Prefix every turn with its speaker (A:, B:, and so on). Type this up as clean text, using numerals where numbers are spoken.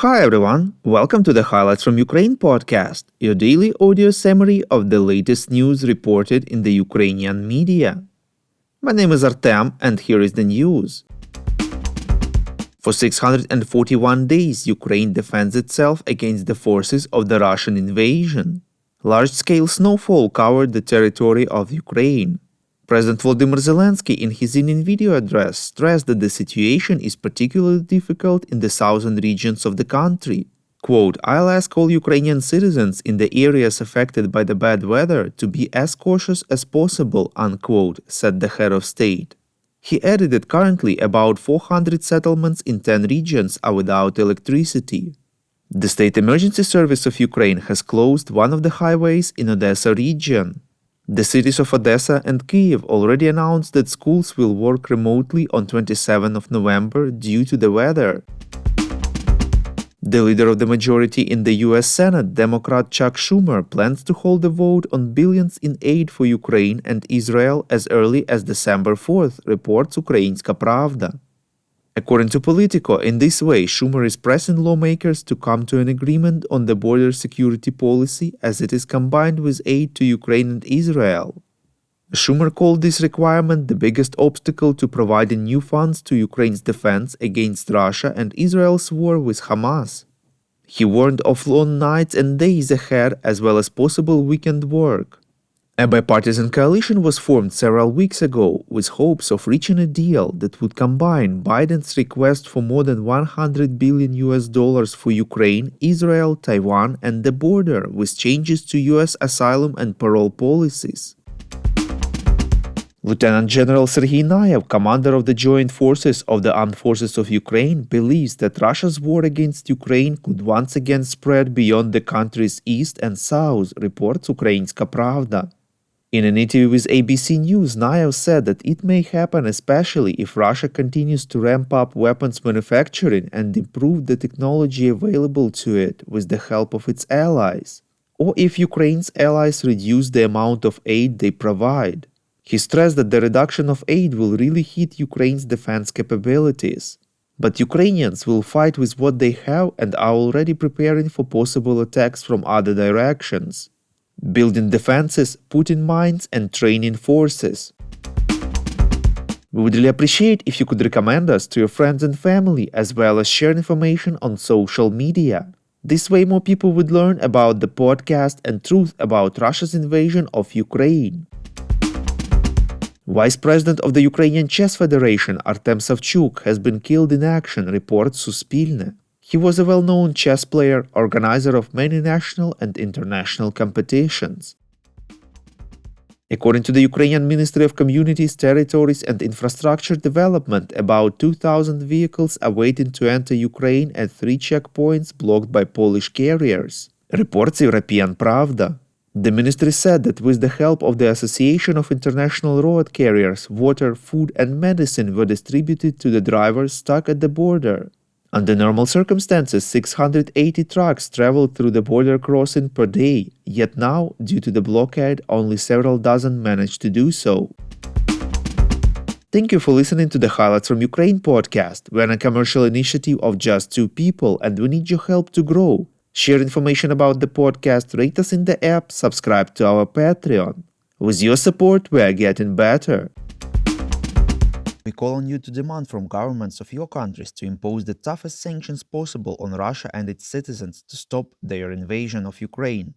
A: Hi everyone, welcome to the Highlights from Ukraine podcast, your daily audio summary of the latest news reported in the Ukrainian media. My name is Artem and here is the news. For 641 days, Ukraine defends itself against the forces of the Russian invasion. Large-scale snowfall covered the territory of Ukraine. President Volodymyr Zelensky in his evening video address stressed that the situation is particularly difficult in the southern regions of the country. Quote, "I'll ask all Ukrainian citizens in the areas affected by the bad weather to be as cautious as possible," unquote, said the head of state. He added that currently about 400 settlements in 10 regions are without electricity. The State Emergency Service of Ukraine has closed one of the highways in Odessa region. The cities of Odessa and Kyiv already announced that schools will work remotely on 27th of November due to the weather. The leader of the majority in the US Senate, Democrat Chuck Schumer, plans to hold a vote on billions in aid for Ukraine and Israel as early as December 4th, reports Ukrainska Pravda. According to Politico, in this way, Schumer is pressing lawmakers to come to an agreement on the border security policy as it is combined with aid to Ukraine and Israel. Schumer called this requirement the biggest obstacle to providing new funds to Ukraine's defense against Russia and Israel's war with Hamas. He warned of long nights and days ahead as well as possible weekend work. A bipartisan coalition was formed several weeks ago with hopes of reaching a deal that would combine Biden's request for more than $100 billion for Ukraine, Israel, Taiwan, and the border with changes to US asylum and parole policies. Lieutenant General Sergei Nayev, commander of the Joint Forces of the Armed Forces of Ukraine, believes that Russia's war against Ukraine could once again spread beyond the country's east and south, reports Ukrainska Pravda. In an interview with ABC News, Nayev said that it may happen especially if Russia continues to ramp up weapons manufacturing and improve the technology available to it with the help of its allies, or if Ukraine's allies reduce the amount of aid they provide. He stressed that the reduction of aid will really hit Ukraine's defense capabilities. But Ukrainians will fight with what they have and are already preparing for possible attacks from other directions. Building defenses, putting mines, and training forces. We would really appreciate if you could recommend us to your friends and family as well as share information on social media. This way more people would learn about the podcast and truth about Russia's invasion of Ukraine. Vice President of the Ukrainian Chess Federation Artem Savchuk has been killed in action, reports Suspilne. He was a well-known chess player, organizer of many national and international competitions. According to the Ukrainian Ministry of Communities, Territories and Infrastructure Development, about 2,000 vehicles are waiting to enter Ukraine at 3 checkpoints blocked by Polish carriers, reports European Pravda. The ministry said that with the help of the Association of International Road Carriers, water, food and medicine were distributed to the drivers stuck at the border. Under normal circumstances, 680 trucks traveled through the border crossing per day, yet now, due to the blockade, only several dozen managed to do so. Thank you for listening to the Highlights from Ukraine podcast. We're a commercial initiative of just 2 people and we need your help to grow. Share information about the podcast, rate us in the app, subscribe to our Patreon. With your support, we are getting better. We call on you to demand from governments of your countries to impose the toughest sanctions possible on Russia and its citizens to stop their invasion of Ukraine.